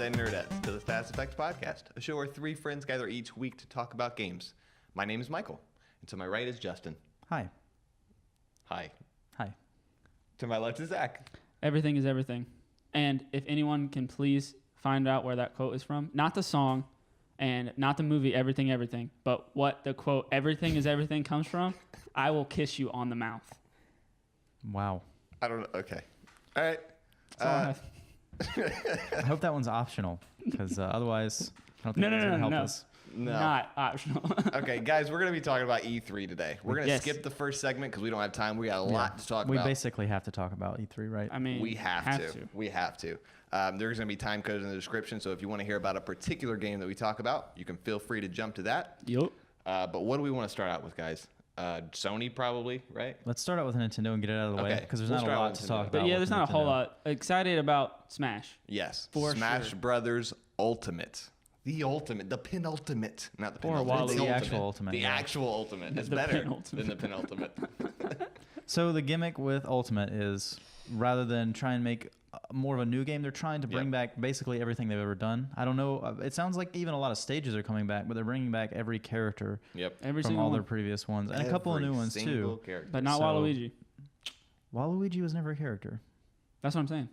and nerdettes to the Status Effects Podcast, a show where three friends gather each week to talk about games. My name is Michael, and to my right is Justin. Hi. Hi. Hi. To my left is Zach. Everything is everything. And if anyone can please find out where that quote is from, not the song and not the movie Everything, Everything, but what the quote Everything is Everything comes from, I will kiss you on the mouth. Wow. I don't know. Okay. All right. That's all I have. I hope that one's optional, because otherwise, I don't think it's going to help us. No. Not optional. Okay, guys, we're going to be talking about E3 today. We're going to skip the first segment because we don't have time. We got a lot to talk about. We basically have to talk about E3, right? I mean, we have to. We have to. There's going to be time codes in the description, so if you want to hear about a particular game that we talk about, you can feel free to jump to that. Yup. But what do we want to start out with, guys? Sony, probably, right? Let's start out with Nintendo and get it out of the way, because there's not a lot to talk about. But yeah, there's not a whole lot. Excited about Smash. Yes. For Smash sure. Brothers Ultimate. The ultimate. The penultimate. Not the Or penultimate. The actual ultimate. The yeah. actual ultimate. It's The better penultimate. than the penultimate. So the gimmick with Ultimate is, rather than try and make more of a new game, they're trying to bring back basically everything they've ever done. I don't know. It sounds like even a lot of stages are coming back, but they're bringing back every character Every from single all one. their previous ones, and a couple of new ones too. Character. But not So- Waluigi. Waluigi was never a character. That's what I'm saying.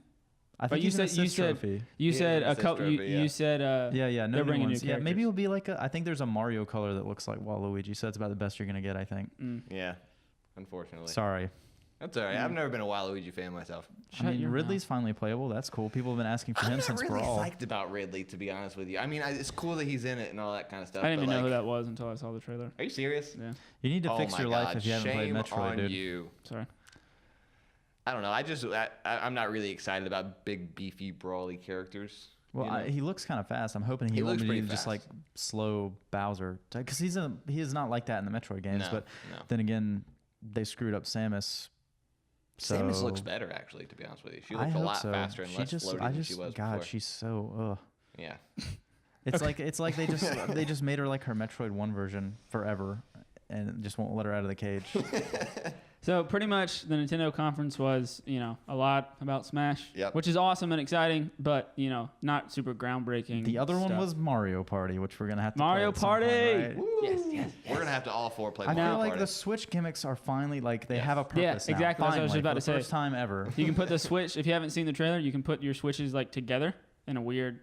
I But think you he's an said you assist said trophy. you Yeah, said it's a assist couple. trophy, yeah. You said Yeah, no they're new bringing ones. new Yeah, maybe characters. it'll be like I think there's a Mario color that looks like Waluigi, so that's about the best you're gonna get, I think. Yeah. Unfortunately. Sorry. That's all right. I've never been a Waluigi fan myself. I mean, your Ridley's finally playable. That's cool. People have been asking for I'm him not since really Brawl. psyched about Ridley, to be honest with you. I mean, it's cool that he's in it and all that kind of stuff. I didn't but even know who like, that was until I saw the trailer. Are you serious? Yeah. You need to Oh fix my your God. life if you haven't played Shame Metroid, on dude. you. Sorry. I don't know. I'm not really excited about big, beefy, brawly characters. Well, you know? he looks kind of fast. I'm hoping he He won't looks be pretty just like fast. slow Bowser, because he is not like that in the Metroid games. No, but no. then again, they screwed up Samus. So Samus looks better, actually, to be honest with you. She I looks a hope lot so. faster and She less just, floaty I than just, she was God, before. she's so. Yeah. It's like they just made her like her Metroid 1 version forever, and just won't let her out of the cage. So pretty much the Nintendo conference was, a lot about Smash, Yep. which is awesome and exciting, but, not super groundbreaking. The other one stuff. was Mario Party, which we're gonna have to Mario play at some Party! point, right? Yes. We're going to have to all four play I Mario feel like Party. the Switch gimmicks are finally like they Yes. have a purpose. Yeah, now. exactly. That's what I was Finally, just about for to the say. First time ever. You can put the Switch, if you haven't seen the trailer, you can put your Switches like together in a weird,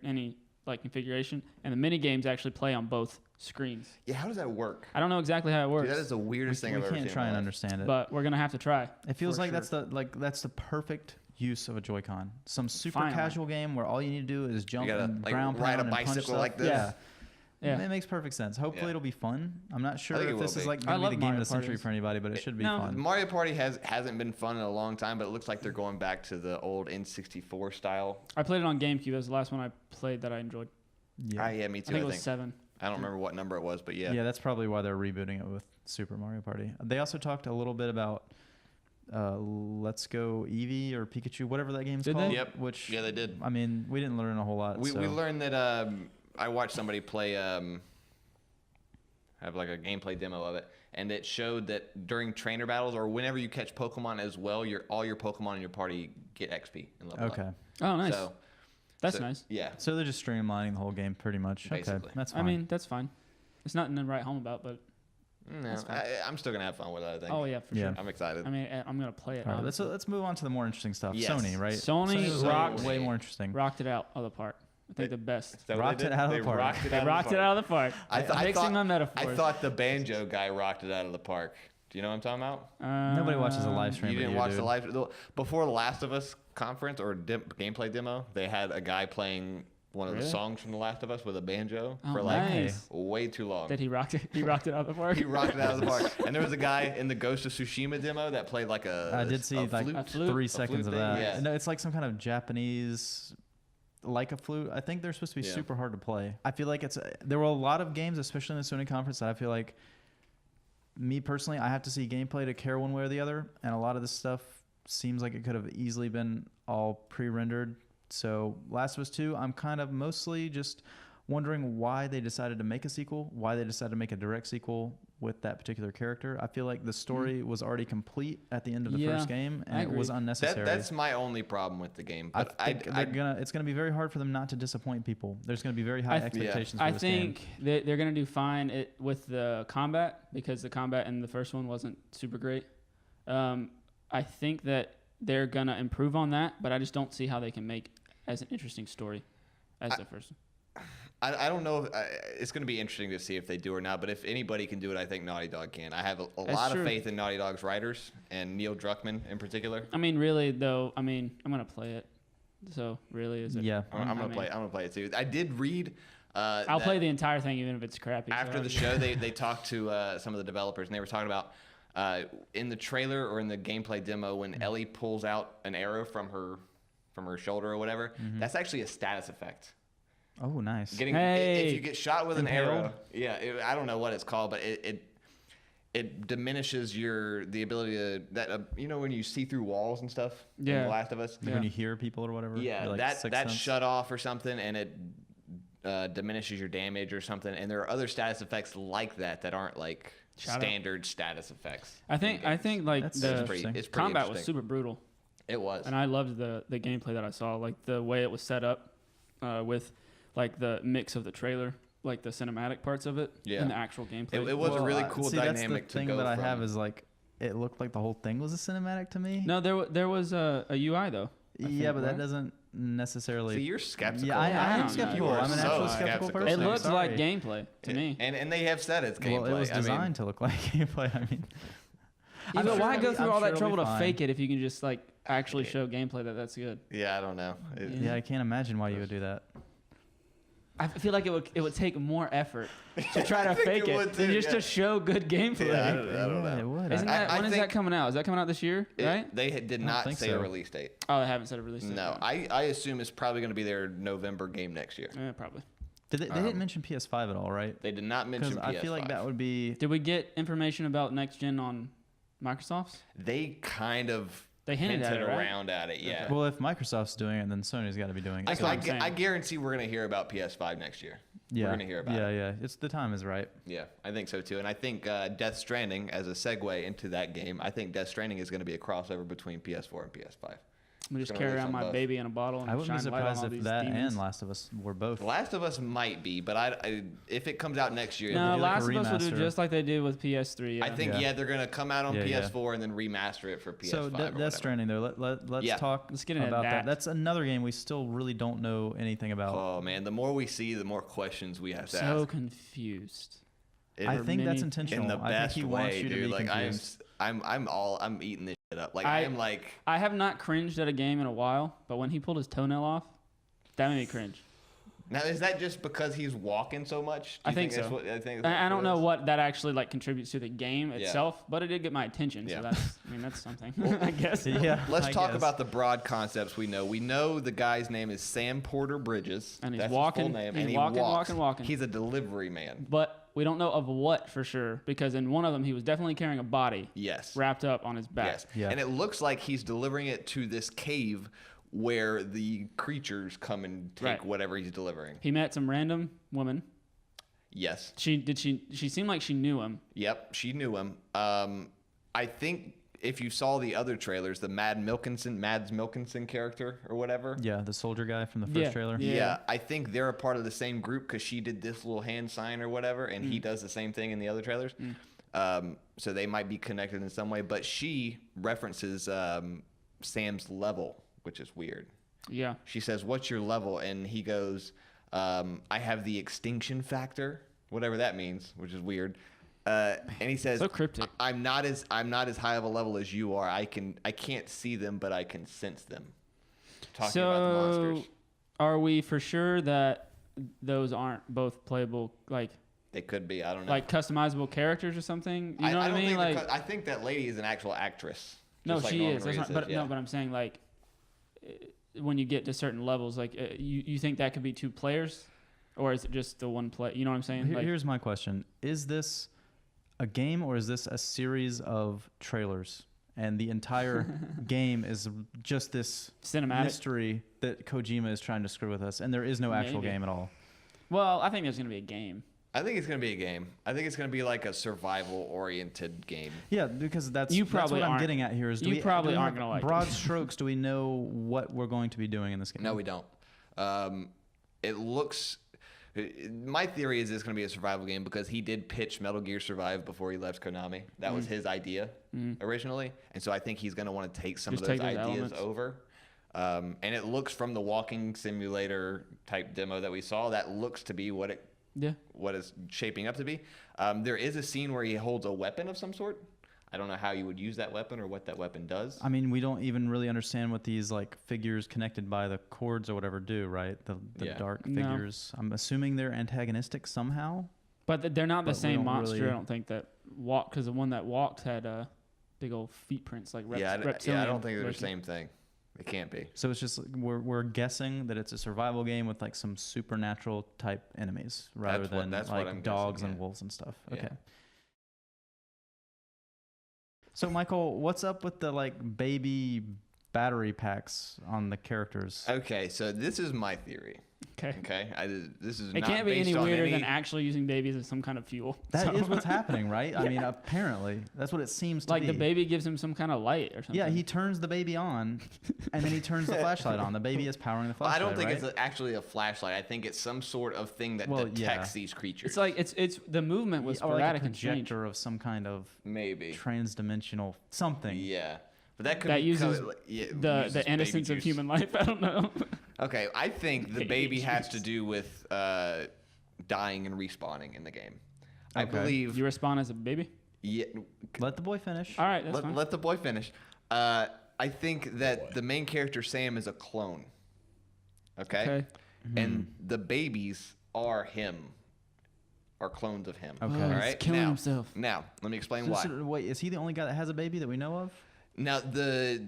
configuration, and the mini games actually play on both screens. Yeah, how does that work? I don't know exactly how it works, Dude, that is the weirdest thing We I've ever can't seen try in and my life. understand it. but we're going to have to try. It feels for like sure. that's the perfect use of a Joy-Con. Some super Finally. casual game where all you need to do is jump You gotta, and like, ground ride pound a and punch bicycle stuff. like this. Yeah. It makes perfect sense. Hopefully Yeah. it'll be fun. I'm not sure I think if it this will is be. like I going to be love the game Mario of the century parties. for anybody, but it should be No. fun. Mario Party hasn't been fun in a long time, but it looks like they're going back to the old N64 style. I played it on GameCube. That was the last one I played that I enjoyed. Yeah. Yeah, me I too. think it was 7. I don't remember what number it was, but yeah. Yeah, that's probably why they're rebooting it with Super Mario Party. They also talked a little bit about Let's Go Eevee or Pikachu, whatever that game's Did they? called. Yep. Which Yeah, they did. I mean, we didn't learn a whole lot. We so. learned that I watched somebody play have like a gameplay demo of it, and it showed that during trainer battles or whenever you catch Pokemon as well, all your Pokemon in your party get XP and level Okay. up. Oh, nice. So, That's nice. Yeah. So they're just streamlining the whole game pretty much. Basically. Okay, that's fine. I mean, that's fine. It's nothing to write home about, but No, That's fine. I'm still gonna have fun with it. I think. oh yeah, for Yeah. sure. I'm excited. I mean, I'm gonna play it. All right, obviously. let's move on to the more interesting stuff. Yes. Sony, right? Sony was rocked- way more interesting. rocked it out of the park. I think the best. Is that what Rocked they it did? out of the They park. rocked it They out of the rocked it park. out of the park. Mixing my metaphors. I thought the banjo guy rocked it out of the park. Do you know what I'm talking about? Nobody watches a live stream. You but didn't watch dude. the live before the Last of Us conference or gameplay demo. They had a guy playing one of the Really? songs from The Last of Us with a banjo Oh, for like nice. way too long. That he rocked it. He rocked it out of the park. He rocked it out of the park. And there was a guy in the Ghost of Tsushima demo that played like I did see like A flute? 3 A seconds of flute thing, that. yeah. No, it's like some kind of Japanese, like a flute. I think they're supposed to be Yeah. super hard to play. I feel like there were a lot of games, especially in the Sony conference, that I feel like, me personally, I have to see gameplay to care one way or the other. And a lot of this stuff seems like it could have easily been all pre-rendered. So Last of Us 2, I'm kind of mostly just wondering why they decided to make a sequel, why they decided to make a direct sequel with that particular character. I feel like the story was already complete at the end of the first game, and it was unnecessary. That's my only problem with the game. But I think it's gonna be very hard for them not to disappoint people. There's gonna be very high expectations for I this think game. they're gonna do fine with the combat, because the combat in the first one wasn't super great. I think that they're gonna improve on that, but I just don't see how they can make as an interesting story as the first one. I don't know if it's going to be interesting to see if they do or not, but if anybody can do it, I think Naughty Dog can. I have a lot of faith in Naughty Dog's writers and Neil Druckmann in particular. I mean, really though, I'm going to play it. So really, is it? Yeah, I'm going to play it too. I did read. I'll play the entire thing even if it's crappy. After the show, they talked to some of the developers, and they were talking about in the trailer or in the gameplay demo when Ellie pulls out an arrow from her shoulder or whatever. That's actually a status effect. Oh, nice. If you get shot with an arrow, I don't know what it's called, but it diminishes the ability to when you see through walls and stuff. In The Last of Us. Like when you hear people or whatever. Yeah, like that's shut off or something, and it diminishes your damage or something. And there are other status effects like that aren't like standard status effects. I think like it's the combat was super brutal. It was, and I loved the gameplay that I saw, like the way it was set up with like the mix of the trailer, like the cinematic parts of it, and the actual gameplay. It was a really cool dynamic. That's the thing that I have is like it looked like the whole thing was a cinematic to me. No, there was a UI though. Yeah, but that doesn't necessarily. See, you're skeptical. Yeah, I am skeptical. I'm an actual skeptical person. It looks like gameplay to me. And they have said it's gameplay. Well, it was designed to look like gameplay. I mean, but why go through all that trouble to fake it if you can just like actually show gameplay that's good? Yeah, I don't know. I can't imagine why you would do that. I feel like it would take more effort to try to fake it than just to show good gameplay. Yeah, I don't know. It would. When is that coming out? Is that coming out this year? Right? They did not say a release date. Oh, they haven't said a release date. No, I assume it's probably going to be their November game next year. Yeah, probably. They didn't mention PS5 at all, right? They did not mention PS5. I feel like that would be. Did we get information about next gen on Microsoft's? They kind of. They hinted at it, right? around at it, yeah. Well, if Microsoft's doing it, then Sony's got to be doing it. I guarantee we're going to hear about PS5 next year. Yeah. We're going to hear about it. Yeah. The time is right. Yeah, I think so too. And I think Death Stranding, as a segue into that game, I think Death Stranding is going to be a crossover between PS4 and PS5. I'm just carry around my baby in a bottle and I wouldn't be shine light on surprised all if these that demons. and Last of Us were both. The Last of Us might be, but if it comes out next year, No, do like Last a of Us will do remaster. just like they did with PS3. Yeah. I think they're going to come out on PS4 and then remaster it for PS5. So Death Stranding, though, let's talk Let's get into about that. That's another game we still really don't know anything about. Oh man, the more we see, the more questions we have to ask. So confused. I think that's intentional. In the best I think he wants way, you to dude. be Like confused. I'm eating this shit up. Like I have not cringed at a game in a while, but when he pulled his toenail off, that made me cringe. Now, is that just because he's walking so much? I think so. I don't know what that actually like contributes to the game itself, but it did get my attention. So that's something. I guess. Yeah. Let's talk about the broad concepts we know. We know the guy's name is Sam Porter Bridges. And he's That's walking. His full name, He's and he walking. walks. He's a delivery man. But we don't know of what for sure, because in one of them he was definitely carrying a body. Yes. Wrapped up on his back. Yes. Yeah. And it looks like he's delivering it to this cave where the creatures come and take whatever he's delivering. He met some random woman. Yes. She seemed like she knew him. Yep, she knew him. I think if you saw the other trailers, the Mads Mikkelsen character or whatever. Yeah, the soldier guy from the first trailer. Yeah, I think they're a part of the same group because she did this little hand sign or whatever, and he does the same thing in the other trailers. So they might be connected in some way, but she references Sam's level, which is weird. Yeah. She says, "What's your level?" And he goes, "I have the extinction factor," whatever that means, which is weird. And he says, so cryptic. I'm not as high of a level as you are. I can't see them, but I can sense them." Talking about the monsters. Are we for sure that those aren't both playable, like They could be. I don't know. like customizable characters or something? You know what I mean? I think that lady is an actual actress. No, just like she Norman is. That's Reedus not, is, but I'm saying like when you get to certain levels, like you think that could be two players, or is it just the one play? You know what I'm saying? Here's my question: is this a game or is this a series of trailers? And the entire game is just this cinematic mystery that Kojima is trying to screw with us, and there is no actual Maybe. game at all. Well, I think there's gonna be a game. I think it's going to be a game. I think it's going to be like a survival-oriented game. Yeah, because that's You that's probably what I'm aren't- getting at here. Is do you we, probably do we aren't have gonna like it. broad strokes. Do we know what we're going to be doing in this game? No, we don't. It looks... My theory is it's going to be a survival game because he did pitch Metal Gear Survive before he left Konami. That was his idea originally. And so I think he's going to want to take some Just of those take those ideas elements. over. And it looks from the walking simulator type demo that we saw, that looks to be what it's shaping up to be. There is a scene where he holds a weapon of some sort. I don't know how you would use that weapon or what that weapon does. I mean, we don't even really understand what these like figures connected by the cords or whatever do, right? The dark No. figures. I'm assuming they're antagonistic somehow. But they're not the But we same don't monster. really- I don't think that walk because the one that walked had big old feet prints like I don't reptilian think they're the looking. same thing. It can't be. So it's just like, we're guessing that it's a survival game with like some supernatural type enemies rather than that's what like I'm dogs guessing, and yeah. wolves and stuff. Yeah. Okay. So Michael, what's up with the like baby battery packs on the characters? Okay, so this is my theory. Okay. Okay, this is It not can't be based any on weirder any- than actually using babies as some kind of fuel. That is So- what's happening, right? I mean, apparently that's what it seems to like be. the baby gives him some kind of light or something. Yeah, he turns the baby on, and then he turns the flashlight on. The baby is powering the Well, I flashlight. don't think right? it's actually a flashlight. I think it's some sort of thing that Well, detects yeah. these creatures. It's like it's the movement was or like a sporadic and strange. projector of some kind of maybe. transdimensional something. Yeah, but that could That be uses uses the baby innocence of juice. human life. I don't know. Okay, I think the Baby baby has to juice. do with dying and respawning in the game. I Okay. believe. You respond as a baby. Yeah, Let the boy finish. All right, that's fine. let the boy finish. I think that the main character Sam is a clone. Okay. And the babies are him, are clones of him. Okay. Oh, All he's right. killing now, himself. Now, let me explain So- why. so wait, is he the only guy that has a baby that we know of? Now, the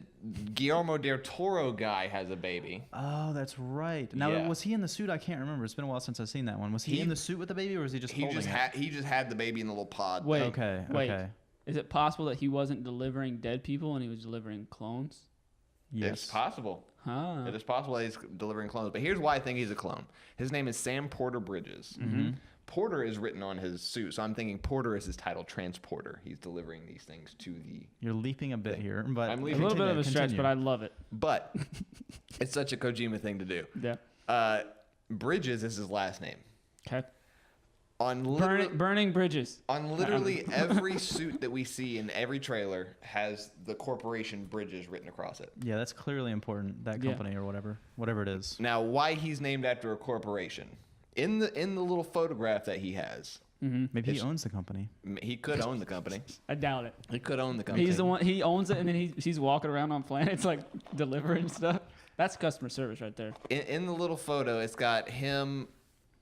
Guillermo del Toro guy has a baby. Oh, that's right. Now, Yeah. was he in the suit? I can't remember. It's been a while since I've seen that one. Was he He- in the suit with the baby, or was he just He holding just it? he just had the baby in the little pod. Wait. Okay. Wait. Okay. Is it possible that he wasn't delivering dead people and he was delivering clones? It's possible. Huh. It is possible that he's delivering clones. But here's why I think he's a clone. His name is Sam Porter Bridges. Porter is written on his suit, so I'm thinking Porter is his title, transporter. He's delivering these things to the... You're leaping a bit here, but I'm A leaving little bit of a stretch, continue. but I love it. But it's such a Kojima thing to do. Yeah. Bridges is his last name. Okay. On literally, Burning bridges. on literally every suit that we see in every trailer has the corporation Bridges written across it. Yeah, that's clearly important. That Yeah. company or whatever it is. Now, why he's named after a corporation? In the little photograph that he has, Maybe he It's- owns the company. he could own the company. I doubt it. He could own the company. He's the one. He owns it, and then he's walking around on planets like delivering stuff. That's customer service right there. In the little photo, it's got him,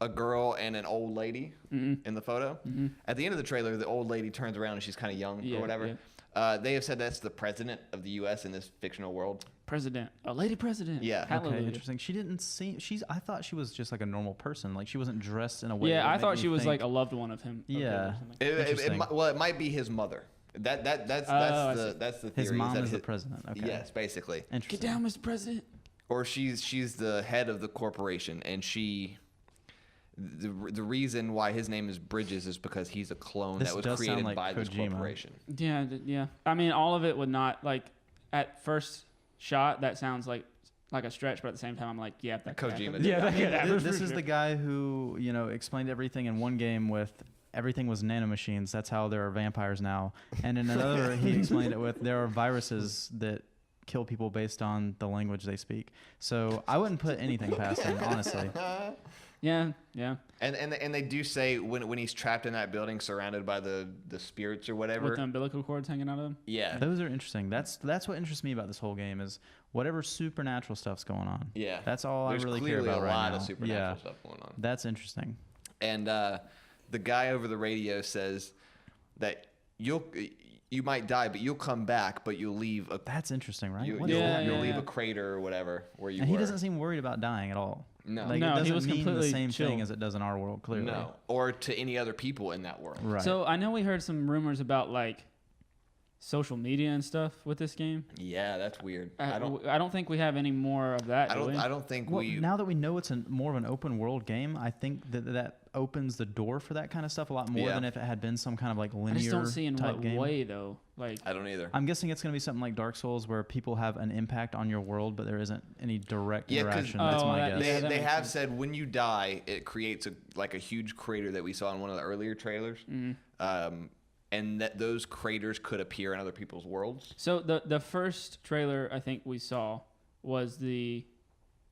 a girl, and an old lady in the photo. At the end of the trailer, the old lady turns around and she's kind of young Yeah, or whatever. They have said that's the president of the U.S. in this fictional world. President, a lady president. Yeah. Hallelujah. Okay, interesting. She didn't seem. I thought she was just like a normal person. Like she wasn't dressed in a way. Yeah, that would I make thought me she was think- like a loved one of him. of him or Yeah. something. Interesting. It might be his mother. That's I the see. that's the theory. His mom that is the president. Okay. Yes, basically. Interesting. Get down, Mr. President. Or she's the head of the corporation, and the reason why his name is Bridges is because he's a clone This that was does sound created like by this Kojima. corporation. Yeah, yeah. I mean, all of it would not like at first shot that sounds like a stretch, but at the same time, I'm like, yeah, that could Kojima happen. did Yeah, that. that could happen This for is sure. the guy who explained everything in one game with everything was nanomachines. That's how there are vampires now. And in another, he explained it with there are viruses that kill people based on the language they speak. So I wouldn't put anything past him, honestly. Yeah, yeah. And they do say when he's trapped in that building, surrounded by the spirits or whatever. With the umbilical cords hanging out of him. Yeah. Those are interesting. That's what interests me about this whole game is whatever supernatural stuff's going on. Yeah. That's all There's I really care clearly about a right lot now. of supernatural Yeah, stuff going on. that's interesting. And the guy over the radio says that you might die, but you'll come back, but you'll leave a That's interesting, right? you, What will is Yeah, that? you'll yeah, leave yeah. a crater or whatever where you And were. he doesn't seem worried about dying at all. No. Like, No, it he doesn't was mean the completely same thing chill. as it does in our world, clearly. No. Or to any other people in that world. Right. So I know we heard some rumors about like social media and stuff with this game. Yeah, that's weird. I don't think we have any more of that. I don't think well, now that we know it's more of an open world game, I think that opens the door for that kind of stuff a lot more than if it had been some kind of like linear. I just don't see in type what game. way though. Like I don't either. I'm guessing it's going to be something like Dark Souls where people have an impact on your world, but there isn't any direct interaction. That's my guess. They have said when you die, it creates a huge crater that we saw in one of the earlier trailers. And that those craters could appear in other people's worlds. So the first trailer I think we saw was the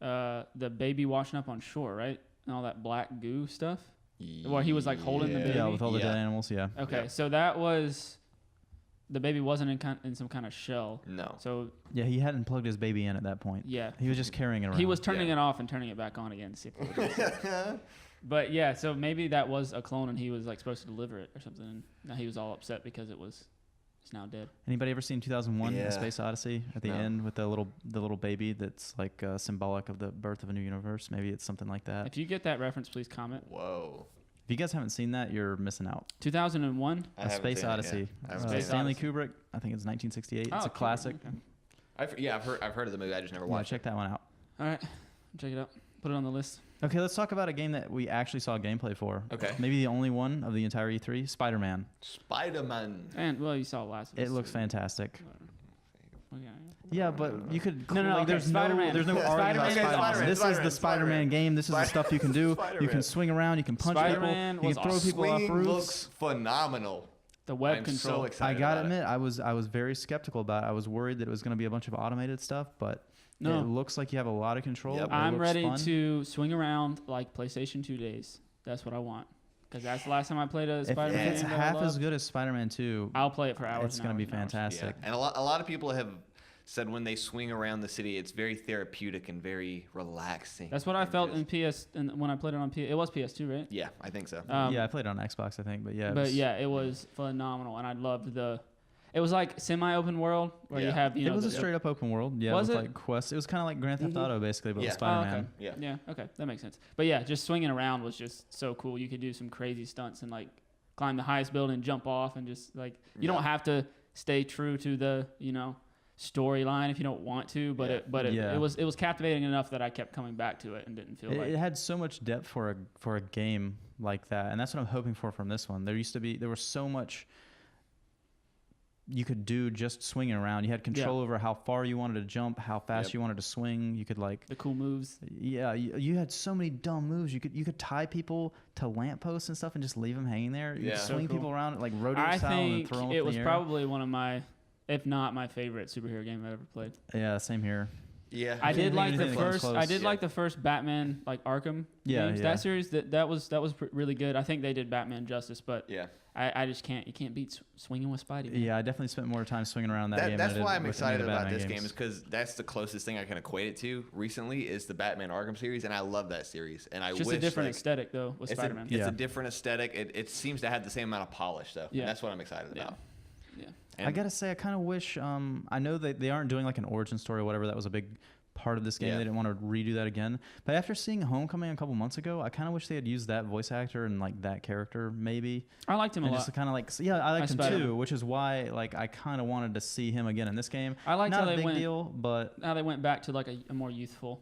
baby washing up on shore, right? And all that black goo stuff. Where he was like holding the baby. Yeah, with all the dead animals. Yeah. Okay, so that was the baby wasn't in some kind of shell. No. So yeah, he hadn't plugged his baby in at that point. Yeah. He was just carrying it around. He was turning it off and turning it back on again to see if it would work. But yeah, so maybe that was a clone and he was like supposed to deliver it or something. And now he was all upset because it's now dead. Anybody ever seen 2001: A Space Odyssey at the end with the little baby that's like symbolic of the birth of a new universe? Maybe it's something like that. If you get that reference, please comment. Whoa. If you guys haven't seen that, you're missing out. 2001? A Space Odyssey. Stanley Kubrick. I think it's 1968. It's a classic. Okay. I've heard of the movie. I just never watched. Check that one out. All right, check it out. Put it on the list. Okay, let's talk about a game that we actually saw gameplay for. Okay. Maybe the only one of the entire E3, Spiderman. Spiderman. And well, you saw Last of Us. It looks fantastic. Okay. Yeah, but you could. No. Like, Okay, there's Spider-Man. no argument about Spider-Man. This is the Spider-Man game. This is the stuff you can do. You can swing around. You can punch Spider-Man people. You can throw people off roofs. Looks phenomenal. The web I'm control. so excited. I gotta admit, I was very skeptical about it. I was worried that it was going to be a bunch of automated stuff, but it looks like you have a lot of control. Yep. I'm ready to swing around like PlayStation 2 days. That's what I want. Because that's the last time I played a Spider-Man. If it's half as good as Spider-Man 2, I'll play it for hours. It's going to be fantastic. Yeah. And a lot of people have said when they swing around the city, it's very therapeutic and very relaxing. That's what I felt in PS, and when I played it on PS. It was PS2, right? Yeah, I think so. Yeah, I played it on Xbox, I think, but yeah. It was phenomenal, and I loved it was like semi-open world where you have, it was a straight up open world. Yeah, was with it? like quests. It was kind of like Grand Theft Auto basically, but with Oh, Spider-Man. okay. Yeah, okay, that makes sense. But yeah, just swinging around was just so cool. You could do some crazy stunts and like climb the highest building, jump off, and just like you don't have to stay true to the storyline if you don't want to, but it was captivating enough that I kept coming back to it and didn't feel like it had so much depth for a game like that, and that's what I'm hoping for from this one. There was so much you could do just swinging around. You had control over how far you wanted to jump, how fast you wanted to swing. You could like the cool moves. Yeah, you had so many dumb moves. You could tie people to lampposts and stuff and just leave them hanging there. You could swing people around like rodeo style and throw them up in the air. I think it was probably one of my, if not my favorite superhero game I've ever played. Yeah, same here. Yeah, I did like the first. I did like the first Batman, like Arkham games. That series that was really good. I think they did Batman justice, but I just can't. You can't beat swinging with Spidey. Yeah, I definitely spent more time swinging around that game. That's why I'm excited about this game, is because that's the closest thing I can equate it to recently is the Batman Arkham series, and I love that series. And I wish just a different aesthetic though with Spider-Man. It's a different aesthetic. It seems to have the same amount of polish though. Yeah, and that's what I'm excited about. Yeah. And I gotta say, I kind of wish. I know that they aren't doing like an origin story or whatever. That was a big part of this game. They didn't want to redo that again. But after seeing Homecoming a couple months ago, I kind of wish they had used that voice actor and like that character maybe. I liked him a lot. Just kind of like I liked him too, which is why like I kind of wanted to see him again in this game. I liked not how a they big deal, but how they went back to like a more youthful.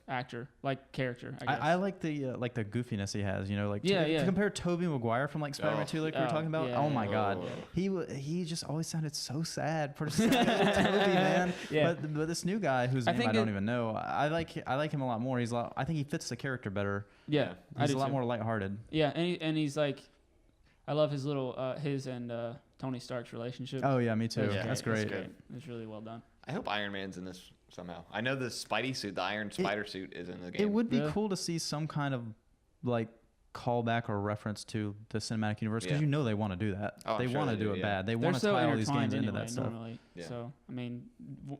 Actor, like character. I like the goofiness he has. Like to compare Tobey Maguire from like Spider-Man 2, like we were talking about. Oh my God, he just always sounded so sad. Pretty sad, Tobey, man. But this new guy whose name I don't even know, I like him a lot more. I think he fits the character better. Yeah, he's a lot more lighthearted. Yeah, and he's like, I love his little his and Tony Stark's relationship. Oh yeah, me too. That's great. It's really well done. I hope Iron Man's in this somehow. I know the Spidey suit, the Iron Spider suit, is in the game. It would be cool to see some kind of like callback or reference to the cinematic universe because they want to do that. They want to do it bad. They want to tie all these games into that stuff. Normally. Yeah. So I mean,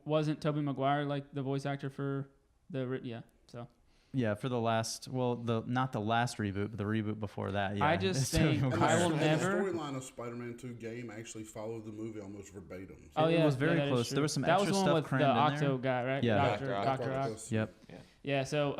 wasn't Tobey Maguire like the voice actor for the so? Yeah, for the last, not the last reboot, but the reboot before that. Yeah, I just think I will never. The storyline of Spider-Man 2 game actually followed the movie almost verbatim. So it was very close. There was some extra stuff crammed in there. That was the one with the Octo guy, right? Yeah, Dr. Ock. Yep. Yeah. So,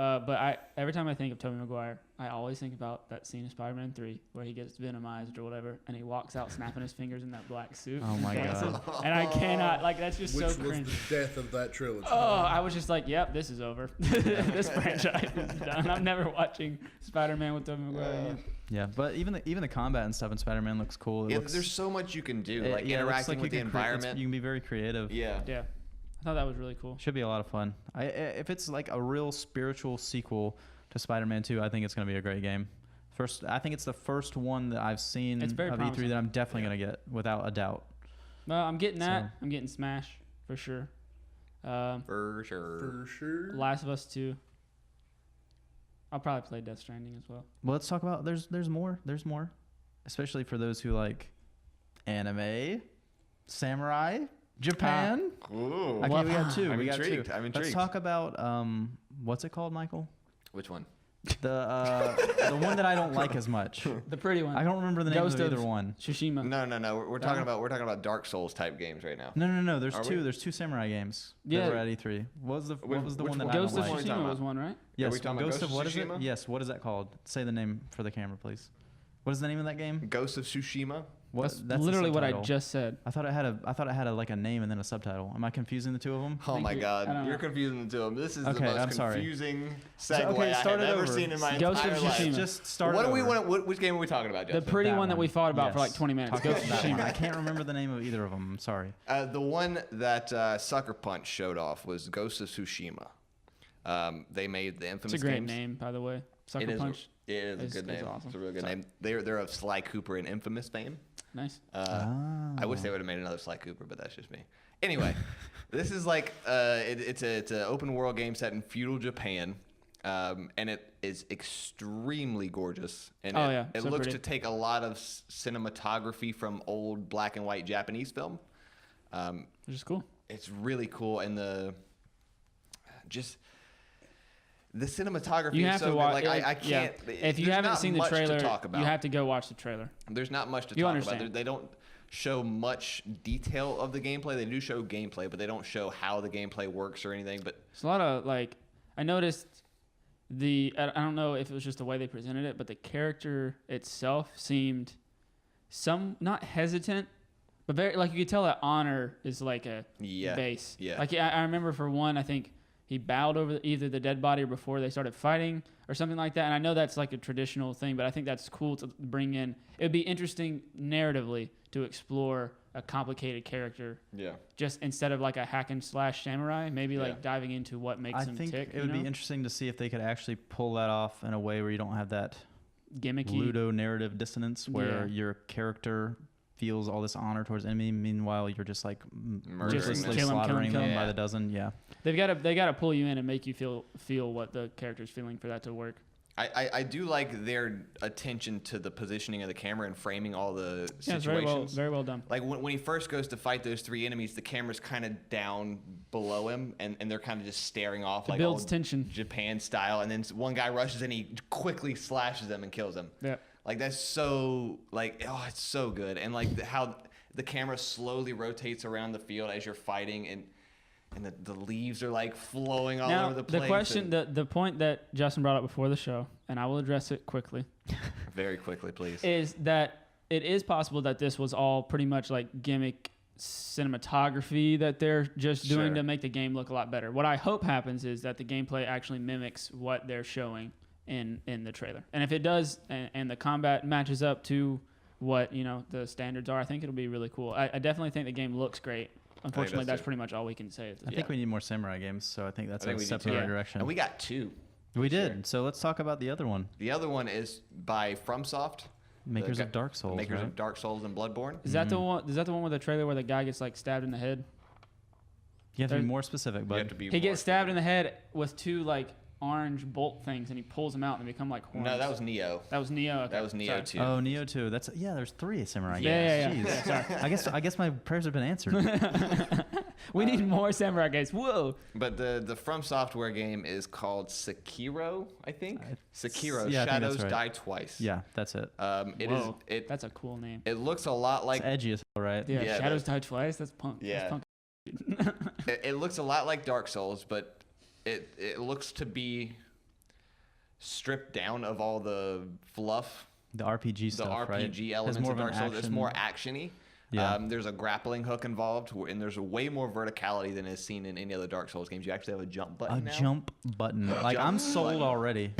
every time I think of Tobey Maguire, I always think about that scene of Spider-Man 3 where he gets venomized or whatever, and he walks out snapping his fingers in that black suit. Oh my god! And I cannot that's just Which so was cringe. the death of that trilogy. Oh, I was just like, yep, this is over. This franchise is done. I'm never watching Spider-Man with Tobey Maguire again. Yeah, but even the combat and stuff in Spider-Man looks cool. There's so much you can do, it looks interacting like with the environment. You can be very creative. Yeah. Yeah. I thought that was really cool. Should be a lot of fun. If it's like a real spiritual sequel to Spider-Man 2, I think it's going to be a great game. I think it's the first one that I've seen It's very of promising. E3 that I'm definitely going to get without a doubt. Well, I'm getting that. So- I'm getting Smash for sure. For sure. For sure. Last of Us 2. I'll probably play Death Stranding as well. Well, let's talk about there's more, especially for those who like anime, samurai, Japan. Ooh. Okay, we got two. I'm we got intrigued. two. I'm Let's intrigued. talk about what's it called, Michael? Which one? The one that I don't like as much. The pretty one. I don't remember the name Ghost of of either one. Tsushima. No. We're talking about Dark Souls type games right now. No. There's Are two. we? There's two samurai games. Yeah. That were at E3. What was the Which one that one? I Ghost don't of like? talking Tsushima about? was one, right? Yes. we talking about Ghost of Ghost what of is it? Tsushima? Yes. What is that called? Say the name for the camera, please. What is the name of that game? Ghost of Tsushima. That's the literally what I subtitle. just said. I thought it had a like a name and then a subtitle. Am I confusing the two of them? Oh Thank my you. I God, don't you're know. confusing the two of them. This is the Okay, most I'm sorry. confusing So, segue okay, I start have it ever over. seen in my Ghost of entire life. Tsushima. Just start What do we over. want? Which game are we talking about, The Justin? pretty That one that we one. fought about for Yes. like 20 minutes. Talk Ghost of about that one. I Tsushima. can't remember the name of either of them. I'm sorry. The one that Sucker Punch showed off was Ghost of Tsushima. They made the infamous It's a great games. name, by the way. It Sucker is. Punch. It is a is- good is name. awesome. It's a real good Sorry. name. They're of Sly Cooper and Infamous fame. Nice. I wish they would have made another Sly Cooper, but that's just me. Anyway, this is like it's an open world game set in feudal Japan, and it is extremely gorgeous. And Oh, it, yeah, it so looks pretty. to take a lot of cinematography from old black and white Japanese film. Which is cool. It's really cool, and the cinematography You is have so to good. watch. Like I can't. If you there's haven't not seen the much to trailer, talk about. you have to go watch the trailer. There's not much to You talk understand. about. They don't show much detail of the gameplay. They do show gameplay, but they don't show how the gameplay works or anything. But It's a lot of like. I noticed I don't know if it was just the way they presented it, but the character itself seemed not hesitant, but very like you could tell that honor is like a yeah, base. yeah. Like I remember for one, I think he bowed over either the dead body or before they started fighting or something like that. And I know that's like a traditional thing, but I think that's cool to bring in. It would be interesting narratively to explore a complicated character yeah. just instead of like a hack and slash samurai, maybe like Yeah. diving into what makes I him think tick. it would be interesting to see if they could actually pull that off in a way where you don't have that gimmicky. Ludo narrative dissonance where Yeah. your character feels all this honor towards enemy, meanwhile you're just like Murdering ruthlessly them. slaughtering Kill 'em, them kill 'em. by the dozen. Yeah. They gotta pull you in and make you feel what the character's feeling for that to work. I do like their attention to the positioning of the camera and framing all the Yeah, it's situations. very well done. Like when he first goes to fight those three enemies, the camera's kind of down below him, and they're kind of just staring off, It like builds old tension. Japan style. And then one guy rushes and he quickly slashes them and kills them. Yeah. Like that's so it's so good. And like how the camera slowly rotates around the field as you're fighting, and the leaves are like flowing all Now over the place. the question, and- the point that Justin brought up before the show, and I will address it quickly, very quickly, please. is that it is possible that this was all pretty much like gimmick cinematography that they're just doing Sure. to make the game look a lot better. What I hope happens is that the gameplay actually mimics what they're showing in the trailer. And if it does, and the combat matches up to what the standards are, I think it'll be really cool. I definitely think the game looks great. Unfortunately, does that's too. pretty much all we can say. At this I point. think we need more samurai games, so I think that's I think a we step do in the too. right Yeah. direction. And we got two. We Sure. did. So let's talk about the other one. The other one is by FromSoft, Makers The of Dark Souls, makers right? of Dark Souls and Bloodborne. Is that the one? Is that the one with the trailer where the guy gets like stabbed in the head? You have to be There- more specific, You have but to be He more gets stabbed in the head with two like orange bolt things, and he pulls them out and they become like horns. No, that was Neo. That was Neo. Okay. That was Neo Sorry. too. oh, Neo 2. That's there's 3 samurai Yeah, games. yeah. Jeez. Sorry. I guess my prayers have been answered. We need more samurai guys. Whoa. But the From Software game is called Sekiro, I think. Sekiro. yeah, I think Shadows that's right. Die Twice. Yeah, that's it. It is. Whoa. It That's a cool name. it looks a lot like It's edgy as hell, right? Yeah. yeah, Shadows Die Twice. That's punk. Yeah. That's punk. it looks a lot like Dark Souls, but it looks to be stripped down of all the fluff, The RPG stuff, right? RPG elements more of of an Dark Souls. It's action- more actiony. Yeah. There's a grappling hook involved, and there's a way more verticality than is seen in any other Dark Souls games. You actually have a jump button A now. jump button. Like, I'm sold button. already.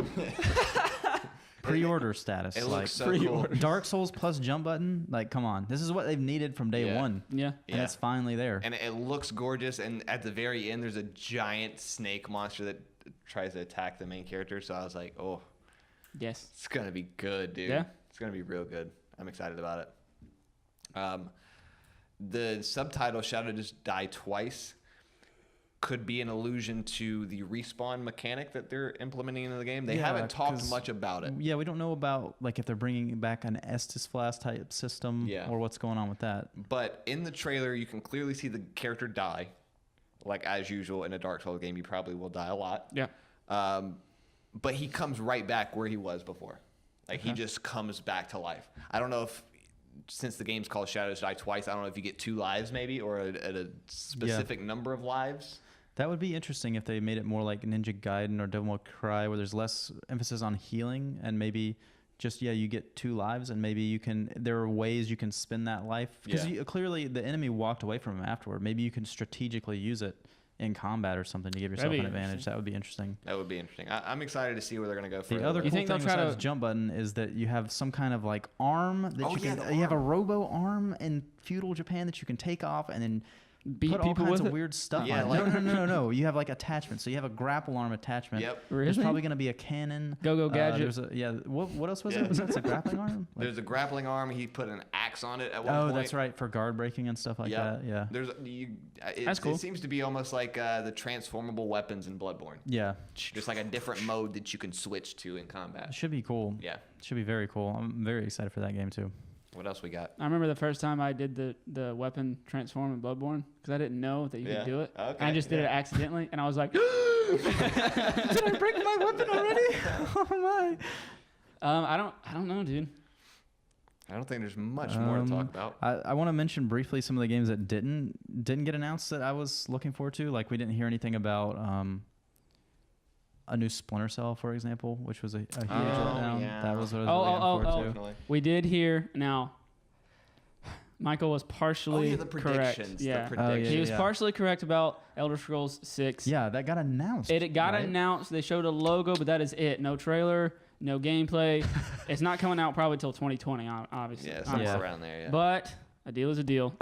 Pre-order status. It like, looks so cool. Dark Souls plus jump button. Like, come on. This is what they've needed from day Yeah. one. Yeah. And it's finally there. And it looks gorgeous. And at the very end, there's a giant snake monster that tries to attack the main character. So I was like, oh, Yes. it's going to be good, dude. Yeah. It's going to be real good. I'm excited about it. The subtitle, Shadow Just Die Twice, could be an allusion to the respawn mechanic that they're implementing into the game. They Yeah, haven't talked 'cause- much about it. Yeah, we don't know about like if they're bringing back an Estus Flask type system or what's going on with that. But in the trailer, you can clearly see the character die. Like, as usual, in a Dark Souls game, you probably will die a lot. Yeah. But he comes right back where he was before. Like, he just comes back to life. I don't know if, since the game's called Shadows Die Twice, I don't know if you get 2 lives maybe, or at a specific number of lives. That would be interesting if they made it more like Ninja Gaiden or Devil May Cry, where there's less emphasis on healing and maybe just, you get 2 lives and maybe there are ways you can spend that life. Because clearly the enemy walked away from him afterward. Maybe you can strategically use it in combat or something to give yourself an advantage. That would be interesting. That would be interesting. I'm excited to see where they're going to go further. The other with cool it. thing besides jump button is that you have some kind of like arm that you have a robo arm in feudal Japan that you can take off and then Beat put all people kinds with of it? weird stuff Yeah, on it. No. You have like attachments. So you have a grapple arm attachment. Yep. There's Really? probably going to be a cannon. Go gadget. What else was there besides a grappling arm? Like, There's a grappling arm. He put an axe on it at one point. oh, that's right, for guard breaking and stuff like that. Yeah. That's cool. It seems to be almost like the transformable weapons in Bloodborne. Yeah. Just like a different mode that you can switch to in combat. It should be cool. Yeah. Should be very cool. I'm very excited for that game too. What else we got? I remember the first time I did the weapon transform in Bloodborne because I didn't know that you could do it. Okay, I just did it accidentally, and I was like, Did I break my weapon already? Oh my. I don't know, dude. I don't think there's much more to talk about. I want to mention briefly some of the games that didn't get announced that I was looking forward to. Like, we didn't hear anything about a new Splinter Cell, for example, which was a huge letdown. yeah. That was what I was looking forward to. We did hear now. Michael was partially the correct. predictions. Yeah. The predictions. He was partially correct about Elder Scrolls 6. Yeah, that got announced. It got right? announced. They showed a logo, but that is it. No trailer, no gameplay. It's not coming out probably till 2020, obviously. Yeah, somewhere around there, yeah. But a deal is a deal.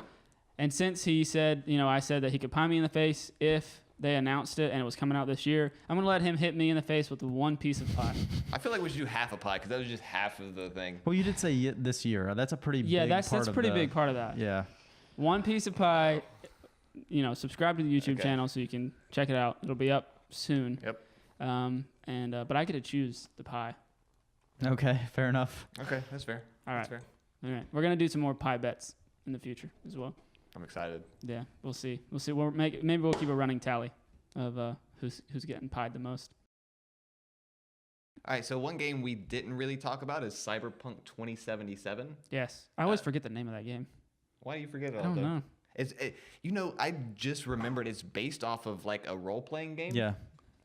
And since he said, I said that he could pie me in the face if they announced it and it was coming out this year, I'm going to let him hit me in the face with one piece of pie. I feel like we should do half a pie because that was just half of the thing. Well, you did say this year. That's a pretty big part that's a pretty big part of that. Yeah. One piece of pie, subscribe to the YouTube channel so you can check it out. It'll be up soon. Yep. But I get to choose the pie. Okay, fair enough. Okay, that's fair. All right. That's fair. All right. We're going to do some more pie bets in the future as well. I'm excited. Yeah, we'll see. Maybe we'll keep a running tally of who's getting pied the most. All right, so one game we didn't really talk about is Cyberpunk 2077. Yes. I always forget the name of that game. Why do you forget it I all? don't know. I just remembered it's based off of like a role-playing game. Yeah.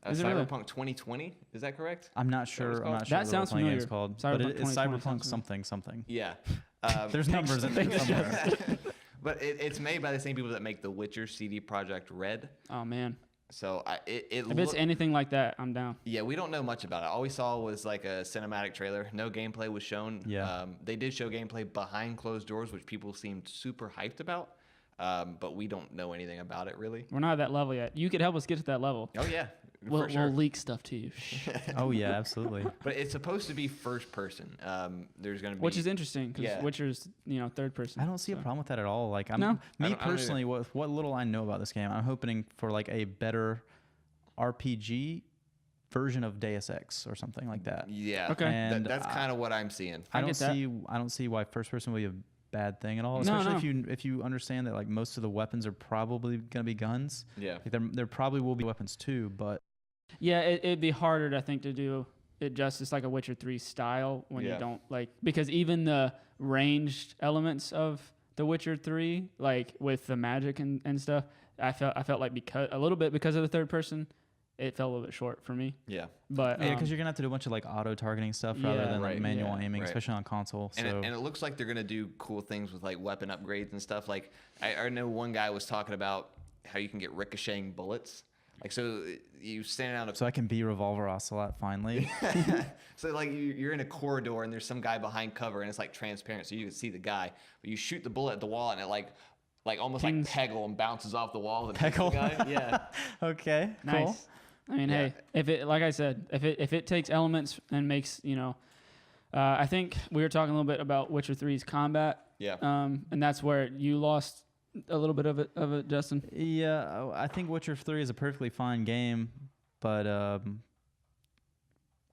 Is it really? Cyberpunk 2020. Is that correct? I'm not sure. called? I'm not sure That what sounds the playing familiar. game's called. Cyberpunk But it's 2020 Cyberpunk sounds something. Yeah. There's numbers in there somewhere. But it's made by the same people that make The Witcher, CD Projekt Red. Oh man. So If it's anything like that, I'm down. Yeah, we don't know much about it. All we saw was like a cinematic trailer. No gameplay was shown. Yeah. They did show gameplay behind closed doors, which people seemed super hyped about. But we don't know anything about it really. We're not at that level yet. You could help us get to that level. Oh yeah, We'll for sure. leak stuff to you. Oh yeah, absolutely. But it's supposed to be first person. There's going to be, Which is interesting because Yeah. Witcher's third person. I don't see a problem with that at all. Like, No. I me don't personally, with what little I know about this game, I'm hoping for like a better RPG version of Deus Ex or something like that. Yeah. Okay. And That's kind of what I'm seeing. I get that. I don't see why first person would be a bad thing at all. No, Especially no. if you understand that like most of the weapons are probably gonna be guns. Yeah. Like, there probably will be weapons too, but Yeah, it'd be harder, I think, to do it justice like a Witcher 3 style when you don't because even the ranged elements of the Witcher 3, like with the magic and stuff, I felt like because a little bit because of the third person, it fell a little bit short for me. Yeah. But Yeah, because you're gonna have to do a bunch of like auto targeting stuff rather than like manual aiming, especially on console. And, So and it looks like they're gonna do cool things with like weapon upgrades and stuff. Like I know one guy was talking about how you can get ricocheting bullets. Like so you stand out. so I can be Revolver Ocelot finally. So like you're in a corridor and there's some guy behind cover and it's like transparent so you can see the guy. But you shoot the bullet at the wall and it like almost Pings. like Peggle and bounces off the wall. And Peggle? the guy. Yeah. Okay, nice. cool. I mean, hey, if it, like I said, if it takes elements and makes, I think we were talking a little bit about Witcher 3's combat. Yeah. And that's where you lost a little bit of it, Justin. Yeah, I think Witcher 3 is a perfectly fine game, but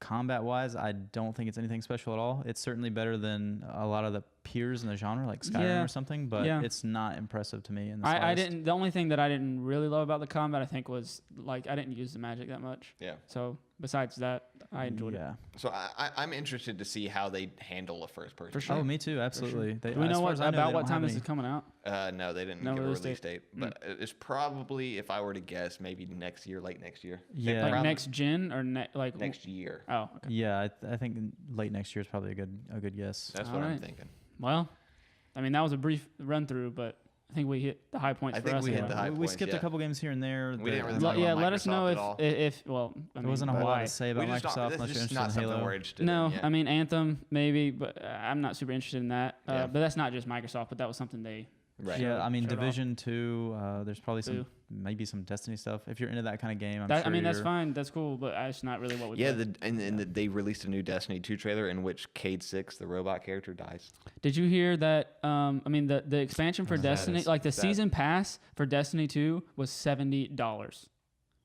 combat-wise, I don't think it's anything special at all. It's certainly better than a lot of the peers in the genre, like Skyrim or something, but it's not impressive to me. In the I didn't. The only thing that I didn't really love about the combat, I think, was like I didn't use the magic that much. Yeah. So besides that, I enjoyed it. So I'm interested to see how they handle a first person. For sure. Oh, me too. Absolutely. Sure. Do we know about what time this is coming out? No, they didn't give a release date. But it's probably, if I were to guess, maybe next year, late next year. Yeah. Like next gen or like next year. Oh, okay. Yeah, I think late next year is probably a good guess. That's what I'm thinking. Well, I mean, that was a brief run through, but I think we hit the high points for us. We hit the high points. We skipped a couple games here and there. We didn't really talk about let us know Microsoft if well, I there mean, wasn't a whole lot to say about Microsoft unless you're interested in Halo. No, I mean Anthem maybe, but I'm not super interested in that. But that's not just Microsoft, but that was something they. Right. Yeah, I mean showed Division 2. There's probably maybe some Destiny stuff. If you're into that kind of game, I mean that's fine, that's cool, but it's not really what we. Yeah, they released a new Destiny 2 trailer in which Cade 6, the robot character, dies. Did you hear that? I mean the expansion for Destiny, like the season pass for Destiny 2 was $70.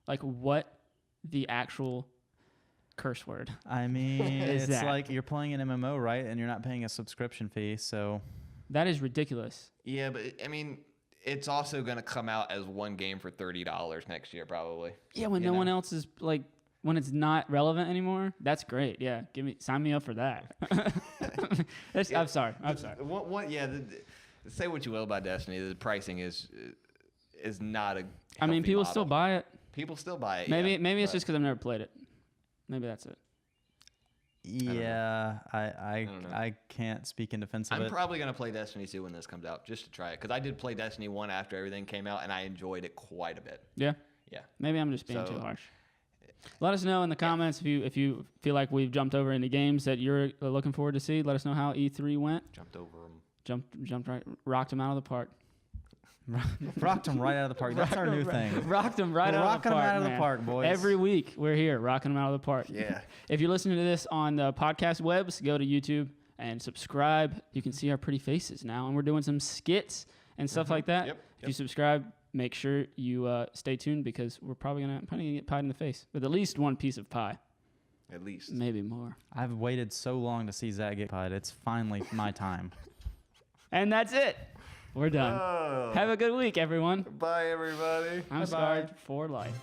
Like what the actual curse word? I mean, it's that? like you're playing an MMO, right? And you're not paying a subscription fee, so. That is ridiculous. Yeah, but I mean, it's also going to come out as one game for $30 next year, probably. Yeah, when no one else is like, when it's not relevant anymore, that's great. Yeah, sign me up for that. I'm sorry. Say what you will about Destiny, the pricing is not a. I mean, people model. still buy it. People still buy it. Maybe it's just because I've never played it. Maybe that's it. Yeah, I can't speak in defense of it. I'm probably going to play Destiny 2 when this comes out, just to try it. Because I did play Destiny 1 after everything came out, and I enjoyed it quite a bit. Yeah? Yeah. Maybe I'm just being too harsh. Let us know in the comments if you feel like we've jumped over into games that you're looking forward to see. Let us know how E3 went. Jumped over them. Jumped right, rocked them out of the park. Rocked them right out of the park. That's our new thing. Rocked them right out of the park. Rocking them out of the man. park, boys. Every week we're here rocking them out of the park. Yeah. If you're listening to this on the podcast webs, go to YouTube and subscribe. You can see our pretty faces now, and we're doing some skits and stuff like that. Yep. If you subscribe, make sure you stay tuned because we're probably gonna get pied in the face with at least one piece of pie. At least. Maybe more. I've waited so long to see Zach get pied. It's finally my time. And that's it. We're done. Oh. Have a good week, everyone. Bye, everybody. I'm scarred for life.